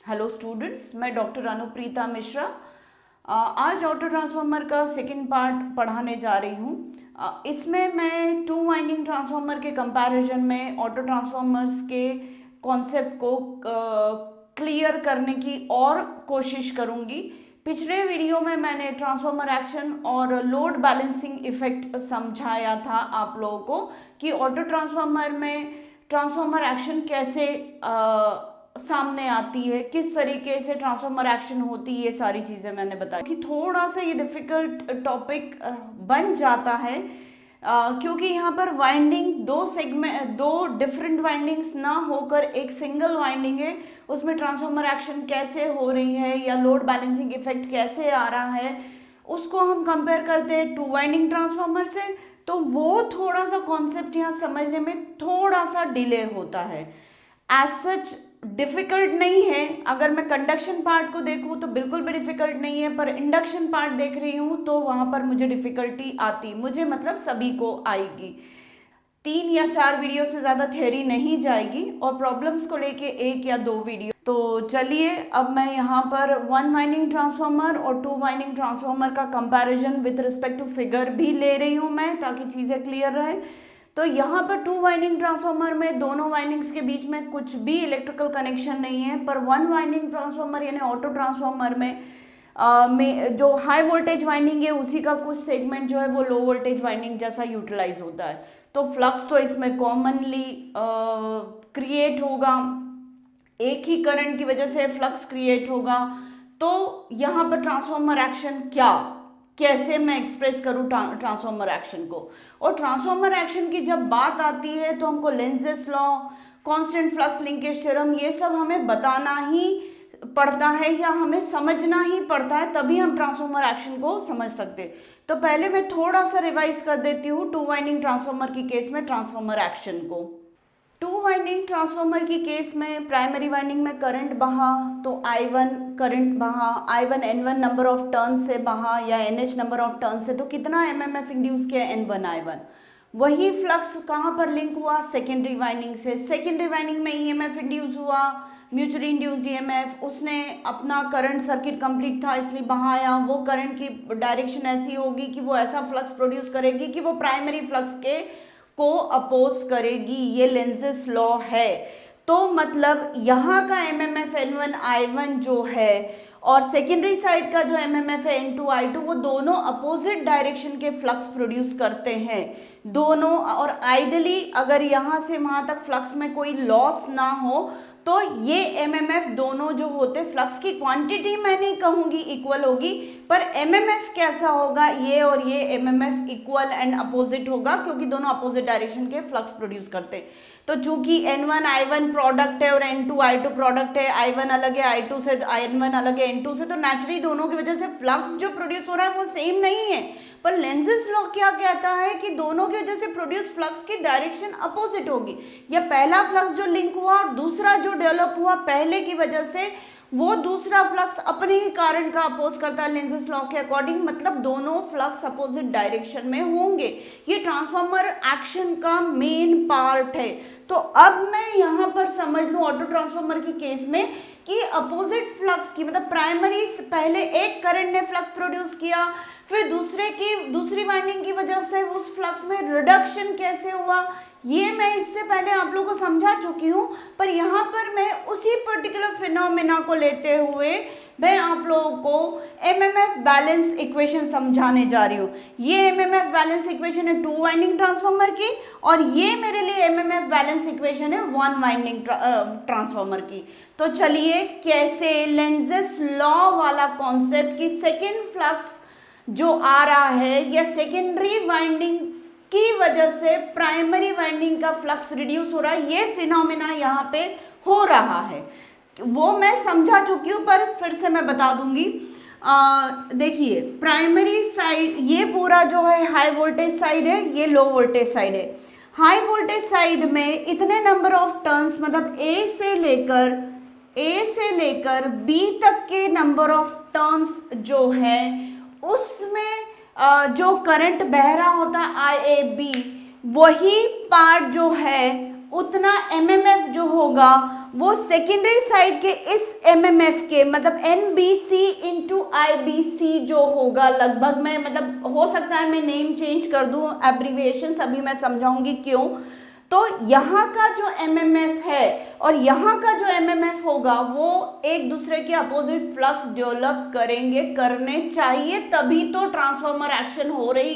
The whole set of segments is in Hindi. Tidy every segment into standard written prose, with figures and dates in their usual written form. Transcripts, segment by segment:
हेलो स्टूडेंट्स, मैं डॉक्टर अनुप्रीता मिश्रा आज ऑटो ट्रांसफार्मर का सेकंड पार्ट पढ़ाने जा रही हूँ। इसमें मैं टू वाइंडिंग ट्रांसफार्मर के कंपैरिजन में ऑटो ट्रांसफार्मर्स के कॉन्सेप्ट को क्लियर करने की और कोशिश करूँगी। पिछले वीडियो में मैंने ट्रांसफार्मर एक्शन और लोड बैलेंसिंग इफेक्ट समझाया था आप लोगों को कि ऑटो ट्रांसफार्मर में ट्रांसफार्मर एक्शन कैसे सामने आती है, किस तरीके से ट्रांसफार्मर एक्शन होती है, ये सारी चीज़ें मैंने बताई कि थोड़ा सा ये डिफ़िकल्ट टॉपिक बन जाता है क्योंकि यहाँ पर वाइंडिंग दो डिफरेंट वाइंडिंग्स ना होकर एक सिंगल वाइंडिंग है। उसमें ट्रांसफार्मर एक्शन कैसे हो रही है या लोड बैलेंसिंग इफेक्ट कैसे आ रहा है, उसको हम कंपेयर करते हैं टू वाइंडिंग ट्रांसफार्मर से। तो वो थोड़ा सा कॉन्सेप्ट यहाँ समझने में थोड़ा सा डिले होता है। एज सच डिफ़िकल्ट नहीं है। अगर मैं कंडक्शन पार्ट को देखूँ तो बिल्कुल भी डिफ़िकल्ट नहीं है, पर इंडक्शन पार्ट देख रही हूँ तो वहाँ पर मुझे डिफ़िकल्टी आती, मुझे मतलब सभी को आएगी। 3 या 4 वीडियो से ज़्यादा थ्योरी नहीं जाएगी और प्रॉब्लम्स को लेके 1 या 2 वीडियो। तो चलिए अब मैं यहाँ पर वन वाइंडिंग ट्रांसफार्मर और टू वाइंडिंग ट्रांसफार्मर का comparison with respect to figure भी ले रही हूँ मैं, ताकि चीज़ें क्लियर रहे। तो यहाँ पर टू वाइंडिंग ट्रांसफार्मर में दोनों वाइंडिंग्स के बीच में कुछ भी इलेक्ट्रिकल कनेक्शन नहीं है, पर वन वाइंडिंग ट्रांसफार्मर यानी ऑटो ट्रांसफार्मर में जो हाई वोल्टेज वाइंडिंग है उसी का कुछ सेगमेंट जो है वो लो वोल्टेज वाइंडिंग जैसा यूटिलाइज होता है। तो फ्लक्स तो इसमें कॉमनली क्रिएट होगा, एक ही करंट की वजह से फ्लक्स क्रिएट होगा। तो यहाँ पर ट्रांसफार्मर एक्शन कैसे मैं एक्सप्रेस करूँ ट्रांसफार्मर एक्शन को। और ट्रांसफार्मर एक्शन की जब बात आती है तो हमको Lenz's law, constant flux linkage theorem, ये सब हमें बताना ही पड़ता है या हमें समझना ही पड़ता है, तभी हम ट्रांसफार्मर एक्शन को समझ सकते। तो पहले मैं थोड़ा सा रिवाइज कर देती हूँ टू वाइंडिंग ट्रांसफार्मर की केस में ट्रांसफार्मर एक्शन को। टू वाइंडिंग ट्रांसफार्मर की केस में प्राइमरी वाइंडिंग में करंट बहा तो I1 करंट बहा, I1 N1 number of turn से बहा या NH नंबर ऑफ टर्न से, तो कितना MMF इंड्यूस किया, N1 I1। वही फ्लक्स कहाँ पर लिंक हुआ, सेकेंडरी वाइंडिंग से। सेकेंडरी वाइंडिंग में EMF इंड्यूस हुआ, म्यूचुअली इंड्यूस्ड EMF। उसने अपना करंट सर्किट कंप्लीट था इसलिए बहाया। वो करंट की डायरेक्शन ऐसी होगी कि वो ऐसा फ्लक्स प्रोड्यूस करेगी कि वो प्राइमरी फ्लक्स के को अपोज करेगी, ये लेंजेस लॉ है। तो मतलब यहाँ का MMF N1 I1 जो है और सेकेंडरी साइड का जो MMF है N2 I2, वो दोनों अपोजिट डायरेक्शन के फ्लक्स प्रोड्यूस करते हैं दोनों। और आइडली अगर यहाँ से वहाँ तक फ्लक्स में कोई लॉस ना हो तो ये MMF दोनों जो होते, फ्लक्स की क्वांटिटी मैं नहीं कहूँगी इक्वल होगी, पर MMF कैसा होगा, ये और ये MMF इक्वल एंड अपोजिट होगा क्योंकि दोनों अपोजिट डायरेक्शन के फ्लक्स प्रोड्यूस करते हैं। तो चूंकि N1 I1 प्रोडक्ट है और N2 I2 प्रोडक्ट है, I1 अलग है I2 से, N1 अलग है N2 से, तो नेचुरली दोनों की वजह से फ्लक्स जो प्रोड्यूस हो रहा है वो सेम नहीं है। पर लेंजेस लॉ क्या कहता है कि दोनों की वजह से प्रोड्यूस फ्लक्स की डायरेक्शन अपोजिट होगी। या पहला फ्लक्स जो लिंक हुआ और दूसरा जो डेवलप हुआ पहले की वजह से, वो दूसरा फ्लक्स अपने ही कारण का अपोज करता है लेंजेस लॉ के अकॉर्डिंग, मतलब दोनों फ्लक्स अपोजिट डायरेक्शन में होंगे। ये ट्रांसफार्मर एक्शन का मेन पार्ट है। तो अब मैं यहाँ पर समझ लूँ ऑटो ट्रांसफार्मर की केस में कि अपोजिट फ्लक्स की, मतलब प्राइमरी पहले एक करंट ने फ्लक्स प्रोड्यूस किया, फिर दूसरी वाइंडिंग की वजह से उस फ्लक्स में रिडक्शन कैसे हुआ, ये मैं इससे पहले आप लोगों को समझा चुकी हूँ। पर यहाँ पर मैं उसी पर्टिकुलर फिनोमेना को लेते हुए मैं आप लोगों को MMF बैलेंस इक्वेशन समझाने जा रही हूँ। ये MMF बैलेंस इक्वेशन है टू वाइंडिंग ट्रांसफार्मर की और ये मेरे लिए MMF बैलेंस इक्वेशन है वन वाइंडिंग ट्रांसफार्मर की। तो चलिए कैसे लेंजेस लॉ वाला कॉन्सेप्ट की सेकेंड फ्लक्स जो आ रहा है या सेकेंडरी वाइंडिंग की वजह से प्राइमरी वाइंडिंग का फ्लक्स रिड्यूस हो रहा है, ये फिनोमेना यहाँ पे हो रहा है, वो मैं समझा चुकी हूँ पर फिर से मैं बता दूंगी। देखिए प्राइमरी साइड ये पूरा जो है हाई वोल्टेज साइड है, ये लो वोल्टेज साइड है। हाई वोल्टेज साइड में इतने नंबर ऑफ टर्न्स, मतलब ए से लेकर B तक के नंबर ऑफ टर्न्स जो है उसमें जो करंट बह रहा होता है IAB, वही पार्ट जो है उतना MMF जो होगा वो सेकेंडरी साइड के इस MMF के मतलब NBC इंटू IBC जो होगा लगभग, मैं मतलब हो सकता है मैं नेम चेंज कर दूं, एब्रीविएशन अभी मैं समझाऊंगी क्यों। तो यहाँ का जो MMF है और यहाँ का जो MMF होगा वो एक दूसरे के अपोजिट फ्लक्स डेवलप करेंगे, करने चाहिए, तभी तो ट्रांसफार्मर एक्शन हो रही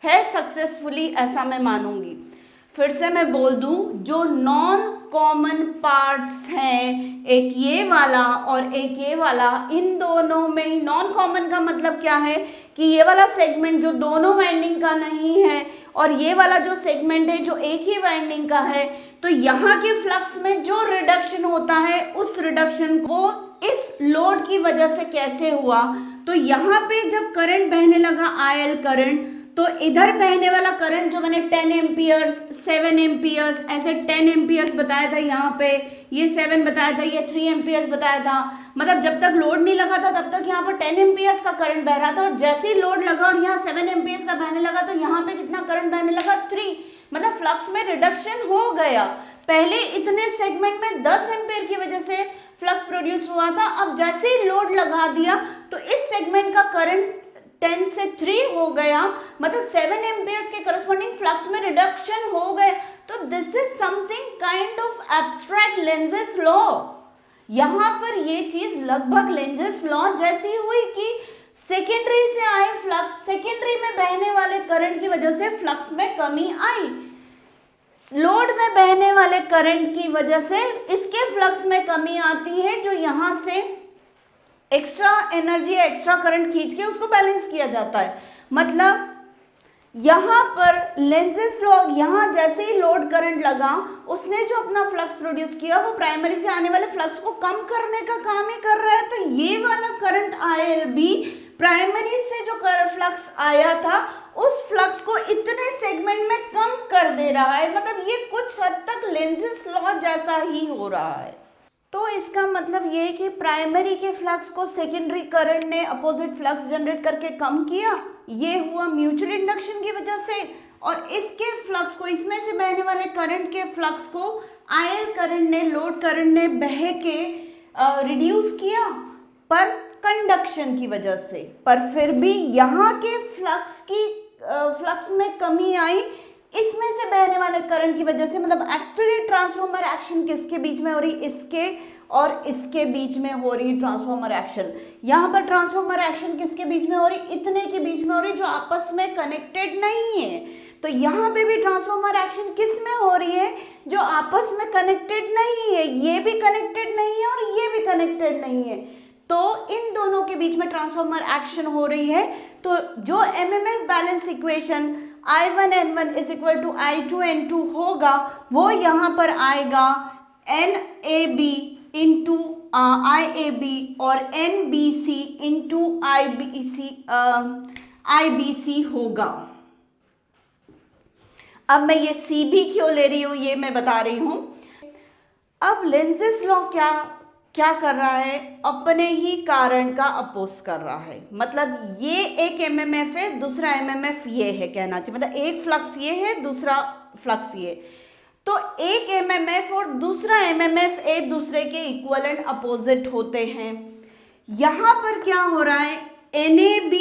है सक्सेसफुली, ऐसा मैं मानूंगी। फिर से मैं बोल दूं, जो नॉन कॉमन पार्ट्स हैं, एक ये वाला और एक ये वाला, इन दोनों में ही नॉन कॉमन का मतलब क्या है कि ये वाला सेगमेंट जो दोनों वाइंडिंग का नहीं है और ये वाला जो सेगमेंट है जो एक ही वाइंडिंग का है, तो यहाँ के फ्लक्स में जो रिडक्शन होता है उस रिडक्शन को इस लोड की वजह से कैसे हुआ। तो यहाँ पे जब करंट बहने लगा IL करंट, तो इधर बहने वाला करंट जो मैंने 10 एम्पियर्स 7 एम्पियर्स ऐसे 10 एम्पियर्स बताया था, यहाँ पे ये 7 बताया था, ये 3 एम्पियर्स बताया था, मतलब जब तक लोड नहीं लगा था तब तक यहाँ पर 10 एम्पियर्स का करंट बह रहा था, और जैसे ही लोड लगा और यहाँ 7 एम्पियर्स का बहने लगा तो यहाँ पे कितना करंट बहने लगा 3, मतलब फ्लक्स में रिडक्शन हो गया। पहले इतने सेगमेंट में 10 एम्पियर की वजह से फ्लक्स प्रोड्यूस हुआ था, अब जैसे ही लोड लगा दिया तो इस सेगमेंट का करंट 10 से 3 हो गया, मतलब 7 एम्पियर्स के करस्पॉन्डिंग फ्लक्स में रिडक्शन हो गए। तो this is something kind of abstract Lenz's law. यहाँ पर ये चीज लगभग लेंजेस लॉ जैसी हुई कि सेकेंडरी से आए फ्लक्स, सेकेंडरी में बहने वाले करंट की वजह से फ्लक्स में कमी आई, लोड में बहने वाले करंट की वजह से इसके फ्लक्स में कमी आती है, जो यहाँ से एक्स्ट्रा एनर्जी एक्स्ट्रा करंट खींच के उसको बैलेंस किया जाता है। मतलब यहाँ पर लेंजेस लॉ, यहाँ जैसे ही लोड करंट लगा उसने जो अपना फ्लक्स प्रोड्यूस किया वो प्राइमरी से आने वाले फ्लक्स को कम करने का काम ही कर रहा है। तो ये वाला करंट IL भी प्राइमरी से जो फ्लक्स आया था उस फ्लक्स को इतने सेगमेंट में कम कर दे रहा है, मतलब ये कुछ हद तक लेंजेस लॉ जैसा ही हो रहा है। तो इसका मतलब ये कि प्राइमरी के फ्लक्स को सेकेंडरी करंट ने अपोजिट फ्लक्स जनरेट करके कम किया, ये हुआ म्यूचुअल इंडक्शन की वजह से, और इसके फ्लक्स को, इसमें से बहने वाले करंट के फ्लक्स को IL करंट ने, लोड करंट ने बह के रिड्यूस किया पर कंडक्शन की वजह से। पर फिर भी यहाँ के फ्लक्स में कमी आई इसमें से बहने वाले करंट की वजह से। मतलब एक्चुअली ट्रांसफार्मर एक्शन किसके बीच में हो रही, इसके और इसके बीच में हो रही ट्रांसफार्मर एक्शन। यहाँ पर ट्रांसफार्मर एक्शन किसके बीच में हो रही, इतने के बीच में हो रही जो आपस में कनेक्टेड नहीं है। तो यहाँ पे भी ट्रांसफार्मर एक्शन किस में हो रही है, जो आपस में कनेक्टेड नहीं है, ये भी कनेक्टेड नहीं है और ये भी कनेक्टेड नहीं है, तो इन दोनों के बीच में ट्रांसफार्मर एक्शन हो रही है। तो जो MMF balance equation I1N1 is equal to I2N2 होगा, वो यहाँ पर आएगा NAB इंटू IAB और NBC इंटू IBC होगा। अब मैं ये CB क्यों ले रही हूँ ये मैं बता रही हूँ। अब लेंजेस लॉ क्या कर रहा है, अपने ही कारण का अपोज कर रहा है। मतलब ये एक MMF है, दूसरा MMF ये है, कहना चाहिए मतलब एक फ्लक्स ये है, दूसरा फ्लक्स ये, तो एक MMF और दूसरा MMF एक दूसरे के इक्वलेंट अपोजिट होते हैं। यहाँ पर क्या हो रहा है, NAB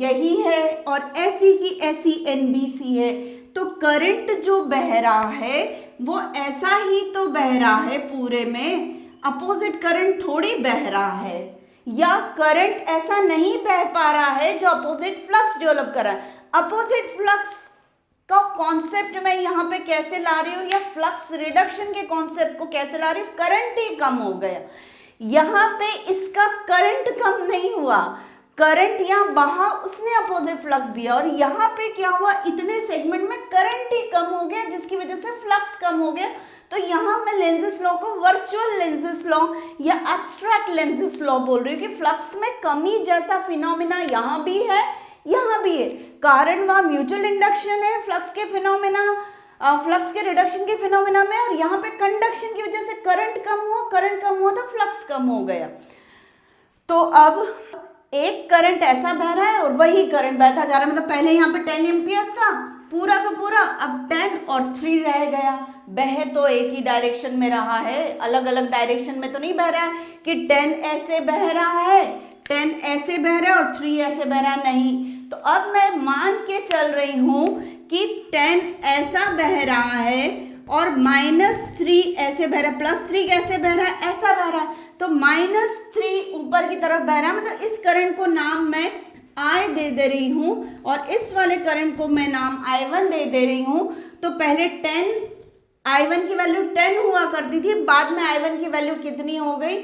यही है और ऐसी की ऐसी NBC है, तो करंट जो बह रहा है वो ऐसा ही तो बह रहा है पूरे में, अपोजिट करंट थोड़ी बह रहा है, या करंट ऐसा नहीं बह पा रहा है जो अपोजिट फ्लक्स डेवलप कर रहा है। अपोजिट फ्लक्स का कॉन्सेप्ट मैं यहाँ पे कैसे ला रही हूँ, या फ्लक्स रिडक्शन के कॉन्सेप्ट को कैसे ला रही हूँ, करंट ही कम हो गया। यहाँ पे इसका करंट कम नहीं हुआ, करंट यहाँ बहा उसने अपोजिट फ्लक्स दिया, और यहाँ पे क्या हुआ, इतने सेगमेंट में करंट ही कम हो गया जिसकी वजह से फ्लक्स कम हो गया। तो यहाँ मैं लेंजेस लॉ को वर्चुअल लेंजेस लॉ या एब्स्ट्रैक्ट लेंजेस लॉ बोल रही हूँ कि फ्लक्स में कमी जैसा फिनोमिना यहाँ भी है, यहाँ भी है। कारण वहाँ म्यूचुअल इंडक्शन है फ्लक्स के फिनोमिना, फ्लक्स के रिडक्शन के फिनोमिना में, और यहाँ पे कंडक्शन की वजह से करंट कम हुआ तो फ्लक्स कम हो गया। तो अब एक करंट ऐसा बह रहा है और वही करंट बहता जा रहा है, मतलब पहले यहाँ पे 10 एम्पियर्स था पूरा का पूरा, अब 10 और 3 रह गया। बह तो एक ही डायरेक्शन में रहा है, अलग अलग डायरेक्शन में तो नहीं बह रहा है कि 10 ऐसे बह रहा है, 10 ऐसे बह रहा है और 3 ऐसे बह रहा है, नहीं। तो अब मैं मान के चल रही हूं कि 10 ऐसा बह रहा है और -3 ऐसे बह रहा है, +3 कैसे बह रहा है, ऐसा बह रहा है, तो -3 ऊपर की तरफ बह रहा है, मतलब इस करंट को नाम मैं I दे रही हूं और इस वाले करंट को मैं नाम I1 दे रही हूं। तो पहले 10 I1 की वैल्यू 10 हुआ करती थी, बाद में I1 की वैल्यू कितनी हो गई,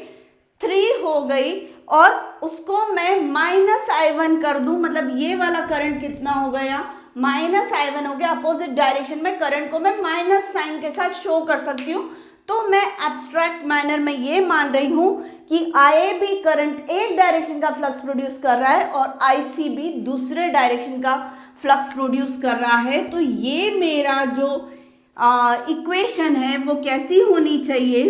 3 हो गई, और उसको मैं -I1 कर दूं, मतलब ये वाला करंट कितना हो गया, -I1 हो गया। अपोजिट डायरेक्शन में करंट को मैं माइनस साइन के साथ शो कर सकती हूँ। तो मैं एब्स्ट्रैक्ट मैनर में ये मान रही हूं कि IAB करंट एक डायरेक्शन का फ्लक्स प्रोड्यूस कर रहा है और ICB दूसरे डायरेक्शन का फ्लक्स प्रोड्यूस कर रहा है। तो ये मेरा जो इक्वेशन है वो कैसी होनी चाहिए,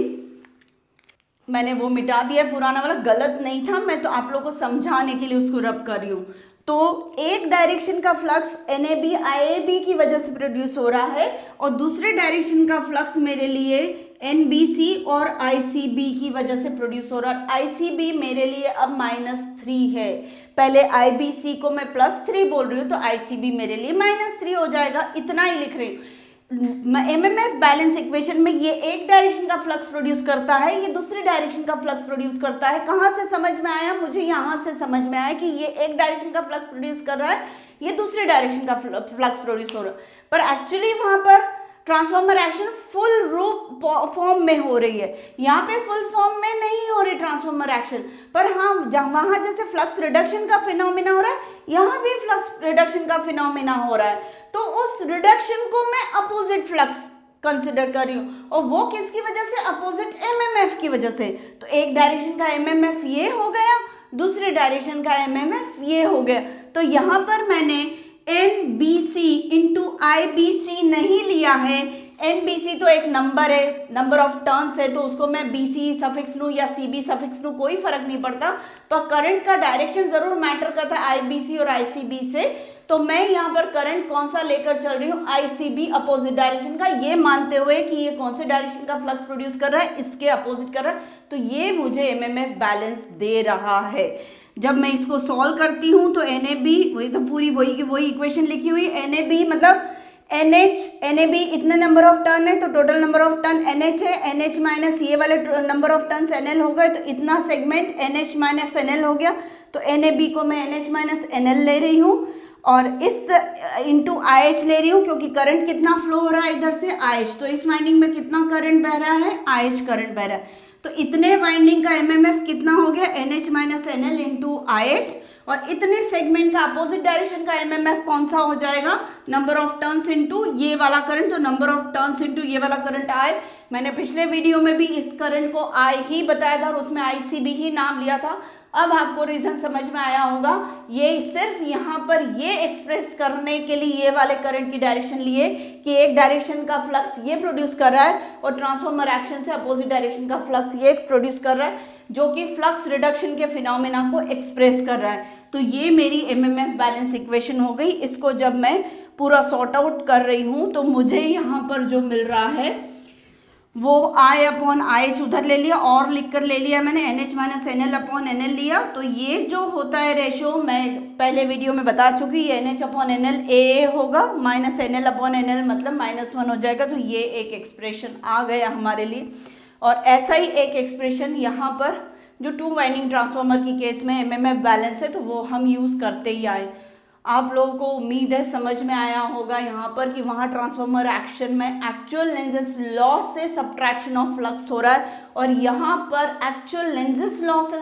मैंने वो मिटा दिया, पुराना वाला गलत नहीं था, मैं तो आप लोगों को समझाने के लिए उसको रब कर रही हूँ। तो एक डायरेक्शन का फ्लक्स NAB IAB की वजह से प्रोड्यूस हो रहा है और दूसरे डायरेक्शन का फ्लक्स मेरे लिए NBC और ICB की वजह से प्रोड्यूस हो रहा है। ICB मेरे लिए अब -3 है, पहले IBC को मैं +3 बोल रही हूँ तो ICB मेरे लिए -3 हो जाएगा, इतना ही लिख रही हूँ। MMF बैलेंस इक्वेशन में ये एक डायरेक्शन का फ्लक्स प्रोड्यूस करता है, ये दूसरे डायरेक्शन का फ्लक्स प्रोड्यूस करता है। कहाँ से समझ में आया, मुझे यहाँ से समझ में आया कि ये एक डायरेक्शन का फ्लक्स प्रोड्यूस कर रहा है, ये दूसरे डायरेक्शन का फ्लक्स प्रोड्यूस हो रहा है, पर एक्चुअली वहां पर ट्रांसफॉर्मर एक्शन फुल रूप फॉर्म में हो रही है, यहाँ पे फुल फॉर्म में नहीं हो रही ट्रांसफॉर्मर एक्शन, पर हाँ वहां जैसे फ्लक्स रिडक्शन का फिनोमिना हो रहा है, यहाँ भी फ्लक्स रिडक्शन का फिनोमिना हो रहा है। तो उस रिडक्शन को मैं अपोजिट फ्लक्स कंसिडर कर रही हूँ, और वो किसकी वजह से, अपोजिट MMF की वजह से। तो एक डायरेक्शन का MMF ये हो गया, दूसरे डायरेक्शन का MMF ये हो गया। तो यहाँ पर मैंने NBC इंटू IBC नहीं लिया है, NBC तो एक नंबर है, नंबर ऑफ टर्न्स है, तो उसको मैं BC सफिक्स लूँ या CB सफिक्स लूँ कोई फर्क नहीं पड़ता, पर करंट का डायरेक्शन जरूर मैटर करता है IBC और ICB से। तो मैं यहाँ पर करंट कौन सा लेकर चल रही हूँ, ICB अपोजिट डायरेक्शन का, ये मानते हुए कि ये कौन से डायरेक्शन का फ्लक्स प्रोड्यूस कर रहा है, इसके अपोजिट कर रहा है, तो ये मुझे MMF बैलेंस दे रहा है। जब मैं इसको सॉल्व करती हूँ तो NAB, वही तो पूरी वही इक्वेशन लिखी हुई, NAB मतलब NAB इतने नंबर ऑफ टर्न है तो total number of turn NH है, NH माइनस ये वाले नंबर ऑफ टर्न NL हो गए, तो इतना सेगमेंट NH माइनस NL हो गया। तो NAB को मैं NH माइनस NL ले रही हूँ और इस इंटू IH ले रही हूँ, क्योंकि करंट कितना फ्लो हो रहा है इधर से IH, तो इस वाइंडिंग में कितना करंट बह रहा है, IH करंट बह रहा है। तो इतने वाइंडिंग का MMF कितना हो गया, NH minus NL into IH, और इतने सेगमेंट का अपोजिट डायरेक्शन का MMF कौन सा हो जाएगा, नंबर ऑफ टर्न्स इनटू ये वाला करंट, तो नंबर ऑफ टर्न्स इनटू ये वाला करंट आए। मैंने पिछले वीडियो में भी इस करंट को I ही बताया था और उसमें ICB ही नाम लिया था। अब आपको रीजन समझ में आया होगा, ये सिर्फ यहाँ पर ये एक्सप्रेस करने के लिए ये वाले करंट की डायरेक्शन लिए कि एक डायरेक्शन का फ्लक्स ये प्रोड्यूस कर रहा है और ट्रांसफॉर्मर एक्शन से अपोजिट डायरेक्शन का फ्लक्स ये प्रोड्यूस कर रहा है, जो कि फ्लक्स रिडक्शन के फिनोमेना को एक्सप्रेस कर रहा है। तो ये मेरी MMF बैलेंस इक्वेशन हो गई। इसको जब मैं पूरा सॉर्ट आउट कर रही हूँ तो मुझे यहाँ पर जो मिल रहा है वो I अपॉन IH उधर ले लिया और लिख कर ले लिया मैंने, NH minus NL upon NL लिया। तो ये जो होता है रेशो मैं पहले वीडियो में बता चुकी, ये NH अपॉन NL AA होगा, माइनस NL अपॉन NL मतलब -1 हो जाएगा। तो ये एक एक्सप्रेशन आ गया हमारे लिए, और ऐसा ही एक एक्सप्रेशन यहाँ पर जो 2 वाइंडिंग ट्रांसफार्मर की केस में MMF बैलेंस है तो वो हम यूज़ करते ही आए। आप लोगों को उम्मीद है समझ में आया होगा यहाँ पर कि वहाँ ट्रांसफार्मर एक्शन में एक्चुअल लेंजेस लॉ से सब्ट्रैक्शन ऑफ फ्लक्स हो रहा है, और यहाँ पर एक्चुअल लेंजेस लॉ से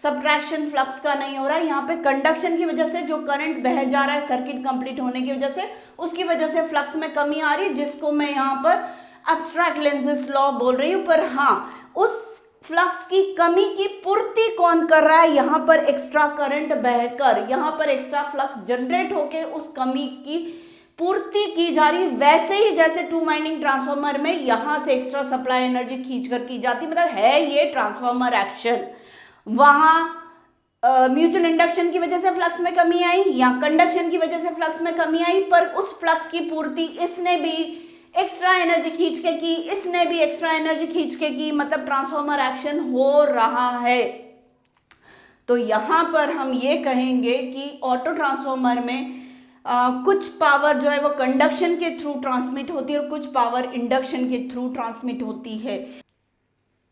सब्ट्रैक्शन फ्लक्स का नहीं हो रहा है। यहाँ पे कंडक्शन की वजह से जो करंट बह जा रहा है सर्किट कंप्लीट होने की वजह से, उसकी वजह से फ्लक्स में कमी आ रही है, जिसको मैं यहाँ पर एब्स्ट्रैक्ट लेंजेस लॉ बोल रही हूँ। पर हाँ, उस फ्लक्स की कमी की पूर्ति कौन कर रहा है, यहाँ पर एक्स्ट्रा करंट बहकर यहाँ पर एक्स्ट्रा फ्लक्स जनरेट होके उस कमी की पूर्ति की जा रही है। वैसे ही जैसे 2 वाइंडिंग ट्रांसफार्मर में यहाँ से एक्स्ट्रा सप्लाई एनर्जी खींचकर की जाती, मतलब है ये ट्रांसफार्मर एक्शन। वहाँ म्यूचुअल इंडक्शन की वजह से फ्लक्स में कमी आई या कंडक्शन की वजह से फ्लक्स में कमी आई, पर उस फ्लक्स की पूर्ति इसने भी एक्स्ट्रा एनर्जी खींच के की, इसने भी एक्स्ट्रा एनर्जी खींच के की, मतलब ट्रांसफॉर्मर एक्शन हो रहा है। तो यहाँ पर हम ये कहेंगे कि ऑटो ट्रांसफॉर्मर में कुछ पावर जो है वो कंडक्शन के थ्रू ट्रांसमिट होती है और कुछ पावर इंडक्शन के थ्रू ट्रांसमिट होती है।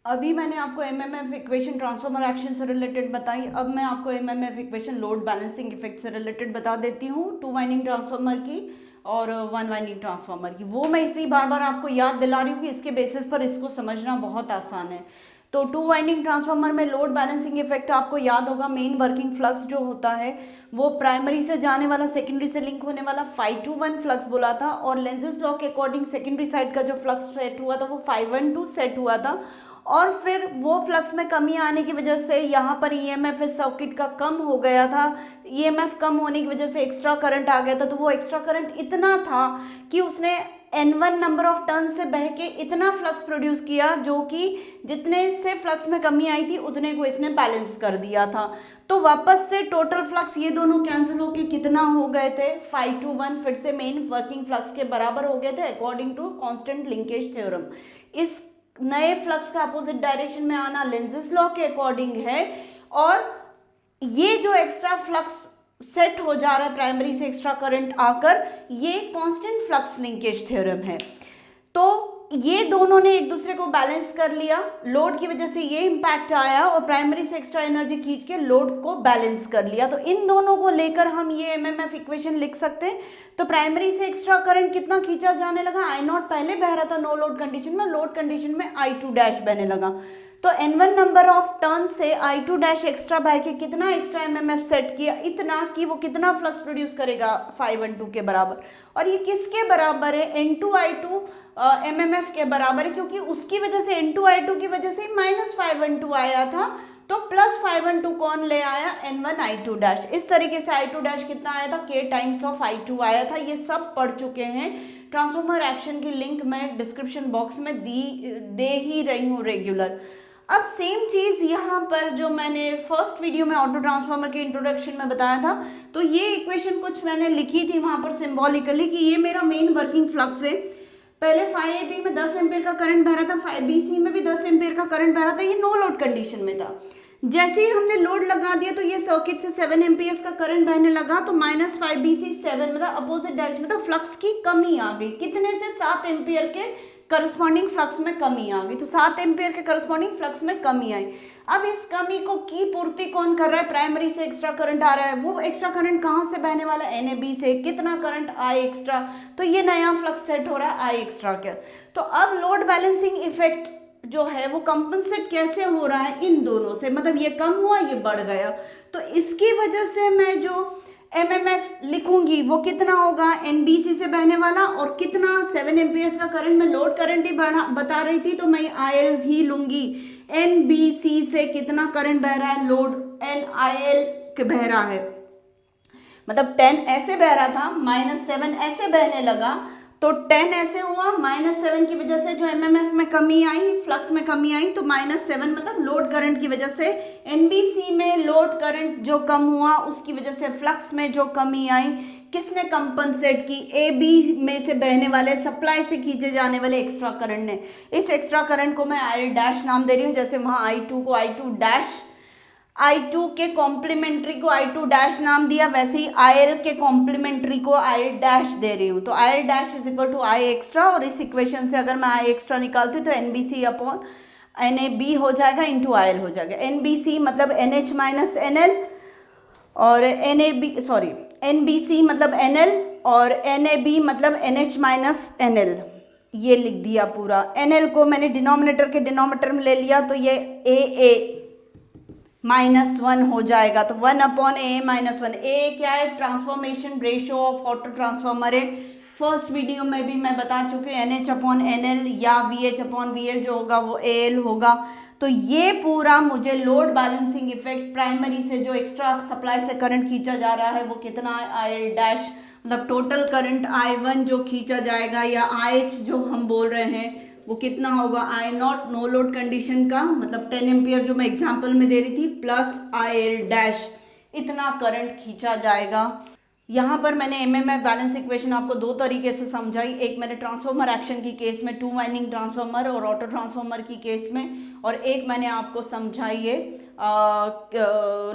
अभी मैंने आपको एमएमएफ इक्वेशन ट्रांसफॉर्मर एक्शन से रिलेटेड बताई, अब मैं आपको MMF equation load balancing effect से रिलेटेड बता देती हूँ, 2 वाइंडिंग ट्रांसफॉर्मर की और 1 वाइंडिंग ट्रांसफॉर्मर की। वो मैं इसलिए बार बार आपको याद दिला रही हूँ कि इसके बेसिस पर इसको समझना बहुत आसान है। तो 2 वाइंडिंग ट्रांसफार्मर में लोड बैलेंसिंग इफेक्ट आपको याद होगा, मेन वर्किंग फ्लक्स जो होता है वो प्राइमरी से जाने वाला सेकेंडरी से लिंक होने वाला 5-to-1 फ्लक्स बोला था, और लेंजेस लॉ के अकॉर्डिंग सेकेंडरी साइड का जो फ्लक्स सेट हुआ था वो 5-1-2 सेट हुआ था। और फिर वो फ्लक्स में कमी आने की वजह से यहाँ पर ईएमएफ इस सर्किट का कम हो गया था। ईएमएफ कम होने की वजह से एक्स्ट्रा करंट आ गया था, तो वो एक्स्ट्रा करंट इतना था कि उसने N1 नंबर ऑफ टर्न से बह के इतना फ्लक्स प्रोड्यूस किया, जो कि जितने से फ्लक्स में कमी आई थी उतने को इसने बैलेंस कर दिया था। तो वापस से टोटल फ्लक्स ये दोनों कैंसिल होके कितना हो गए थे, 5-to-1 फिर से मेन वर्किंग फ्लक्स के बराबर हो गए थे according to constant linkage theorem. इस नए फ्लक्स का अपोजिट डायरेक्शन में आना लेंजेस लॉ के अकॉर्डिंग है, और ये जो एक्स्ट्रा फ्लक्स सेट हो जा रहा है प्राइमरी से एक्स्ट्रा करंट आकर, ये कांस्टेंट फ्लक्स लिंकेज थ्योरम है। तो ये दोनों ने एक दूसरे को बैलेंस कर लिया, लोड की वजह से ये इंपैक्ट आया और प्राइमरी से एक्स्ट्रा एनर्जी खींच के लोड को बैलेंस कर लिया। तो इन दोनों को लेकर हम ये एमएमएफ इक्वेशन लिख सकते हैं। तो प्राइमरी से एक्स्ट्रा करंट कितना खींचा जाने लगा, I नॉट पहले बह रहा था नो लोड कंडीशन में, लोड कंडीशन में I2 डैश बहने लगा। तो N1 नंबर ऑफ टर्न से I2 डैश एक्स्ट्रा बह के कितना एक्स्ट्रा एमएमएफ सेट किया, इतना कि वो कितना फ्लक्स प्रोड्यूस करेगा 5-1-2 के बराबर। और ये किसके बराबर है, N2I2 एमएमएफ के बराबर है, क्योंकि उसकी वजह से N2I2 की वजह से -5-1-2 आया था, तो +5-1-2 कौन ले आया, N1 I2 डैश। इस तरीके से I2 डैश कितना आया था, K टाइम्स ऑफ I2 आया था। ये सब पढ़ चुके हैं, ट्रांसफॉर्मर एक्शन की लिंक मैं डिस्क्रिप्शन बॉक्स में दे ही रही हूँ रेगुलर। अब सेम चीज यहाँ पर जो मैंने फर्स्ट वीडियो में ऑटो ट्रांसफार्मर के इंट्रोडक्शन में बताया था, तो ये इक्वेशन कुछ मैंने लिखी थी वहां पर सिंबॉलिकली कि ये मेरा मेन वर्किंग फ्लक्स है। पहले 5AB में 10 एम्पियर का करंट बह रहा था, 5BC में भी 10 एम्पियर का करंट बह रहा था, ये नो लोड कंडीशन में था। जैसे ही हमने लोड लगा दिया तो ये सर्किट से 7 एम्पियर्स का करंट बहने लगा, तो -5BC 7 मतलब अपोजिट डायरेक्शन में, तो फ्लक्स की कमी आ गई, कितने से 7 एम्पियर के करस्पॉन्डिंग फ्लक्स में कमी आ गई। तो 7 एम्पियर के करस्पॉन्डिंग फ्लक्स में कमी आई। अब इस कमी को की पूर्ति कौन कर रहा है, प्राइमरी से एक्स्ट्रा करंट आ रहा है, वो एक्स्ट्रा करंट कहाँ से बहने वाला है, NAB से, कितना करंट I एक्स्ट्रा, तो ये नया फ्लक्स सेट हो रहा है I एक्स्ट्रा का। तो अब लोड बैलेंसिंग इफेक्ट जो है वो कंपनसेट कैसे हो रहा है इन दोनों से, मतलब ये कम हुआ ये बढ़ गया, तो इसकी वजह से मैं जो एमएमएफ लिखूंगी वो कितना होगा, NBC से बहने वाला, और कितना 7 एम्पियर्स का करंट, मैं लोड करंट ही बता रही थी तो मैं IL ही लूंगी। NBC से कितना करंट बह रहा है, लोड NIL के बह रहा है, मतलब 10 ऐसे बह रहा था, -7 ऐसे बहने लगा, तो 10 ऐसे हुआ, -7 की वजह से जो एमएमएफ में कमी आई, फ्लक्स में कमी आई, तो -7 मतलब लोड करंट की वजह से NBC में लोड करंट जो कम हुआ उसकी वजह से फ्लक्स में जो कमी आई, किसने कंपनसेट की, AB में से बहने वाले सप्लाई से खींचे जाने वाले एक्स्ट्रा करंट ने। इस एक्स्ट्रा करंट को मैं IL डैश नाम दे रही हूँ, जैसे वहाँ I2 को I2 डैश, I2 के कॉम्प्लीमेंट्री को I2 डैश नाम दिया, वैसे ही IL के कॉम्प्लीमेंट्री को IL डैश दे रही हूँ। तो IL dash is equal to I extra, और इस इक्वेशन से अगर मैं I एक्स्ट्रा निकालती हूँ तो NBC अपॉन NAB हो जाएगा इंटू IL हो जाएगा। NBC मतलब NH माइनस NL, और NBC मतलब NL, और NAB मतलब NH माइनस NL, ये लिख दिया पूरा। NL को मैंने डिनोमिनेटर के डिनोमिनेटर में ले लिया, तो ये AA -1 हो जाएगा, तो 1 अपॉन AA -1। A क्या है, transformation ratio of auto transformer है, फर्स्ट वीडियो में भी मैं बता चुकी हूँ, NH अपॉन NL या VH अपॉन VL जो होगा वो AL होगा। तो ये पूरा मुझे लोड बैलेंसिंग इफेक्ट, प्राइमरी से जो एक्स्ट्रा सप्लाई से करंट खींचा जा रहा है वो कितना IL डैश, मतलब टोटल करंट I1 जो खींचा जाएगा, या IH जो हम बोल रहे हैं वो कितना होगा, I not know load condition का, मतलब 10 एम्पियर जो मैं एग्जांपल में दे रही थी, प्लस IL डैश, इतना करंट खींचा जाएगा। यहाँ पर मैंने एमएमएफ बैलेंस इक्वेशन आपको दो तरीके से समझाई। एक मैंने ट्रांसफार्मर एक्शन की केस में, टू वाइंडिंग ट्रांसफार्मर और ऑटो ट्रांसफार्मर की केस में, और एक मैंने आपको समझाई है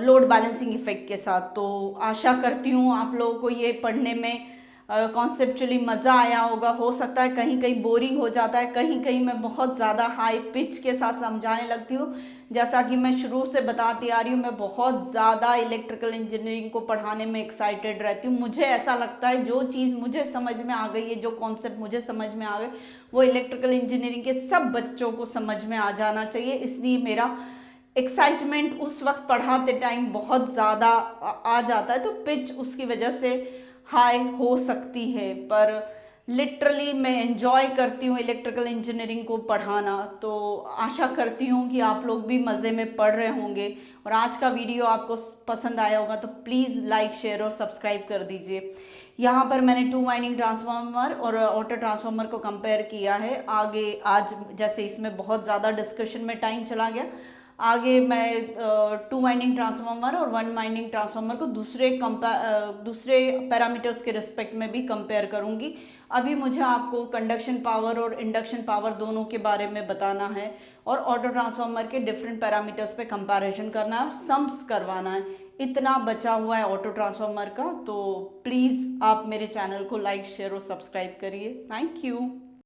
लोड बैलेंसिंग इफेक्ट के साथ। तो आशा करती हूँ आप लोगों को ये पढ़ने में कॉन्सेप्चुअली मज़ा आया होगा। हो सकता है कहीं कहीं बोरिंग हो जाता है, कहीं कहीं मैं बहुत ज़्यादा हाई पिच के साथ समझाने लगती हूँ। जैसा कि मैं शुरू से बताती आ रही हूँ, मैं बहुत ज़्यादा इलेक्ट्रिकल इंजीनियरिंग को पढ़ाने में एक्साइटेड रहती हूँ। मुझे ऐसा लगता है जो चीज़ मुझे समझ में आ गई है, जो कॉन्सेप्ट मुझे समझ में आ गए, वो इलेक्ट्रिकल इंजीनियरिंग के सब बच्चों को समझ में आ जाना चाहिए। इसलिए मेरा एक्साइटमेंट उस वक्त पढ़ाते टाइम बहुत ज़्यादा आ जाता है, तो पिच उसकी वजह से हाई हो सकती है, पर लिटरली मैं एंजॉय करती हूँ इलेक्ट्रिकल इंजीनियरिंग को पढ़ाना। तो आशा करती हूँ कि आप लोग भी मज़े में पढ़ रहे होंगे, और आज का वीडियो आपको पसंद आया होगा तो प्लीज़ लाइक, शेयर और सब्सक्राइब कर दीजिए। यहाँ पर मैंने टू वाइंडिंग ट्रांसफार्मर और ऑटो ट्रांसफार्मर को कंपेयर किया है। आगे आज जैसे इसमें बहुत ज़्यादा डिस्कशन में टाइम चला गया, आगे मैं टू वाइंडिंग ट्रांसफार्मर और वन वाइंडिंग ट्रांसफार्मर को दूसरे पैरामीटर्स के रिस्पेक्ट में भी कंपेयर करूंगी। अभी मुझे आपको कंडक्शन पावर और इंडक्शन पावर दोनों के बारे में बताना है, और ऑटो ट्रांसफार्मर के डिफरेंट पैरामीटर्स पे कंपैरिजन करना है, सम्स करवाना है। इतना बचा हुआ है ऑटो ट्रांसफार्मर का। तो प्लीज़ आप मेरे चैनल को लाइक, शेयर और सब्सक्राइब करिए। Thank you.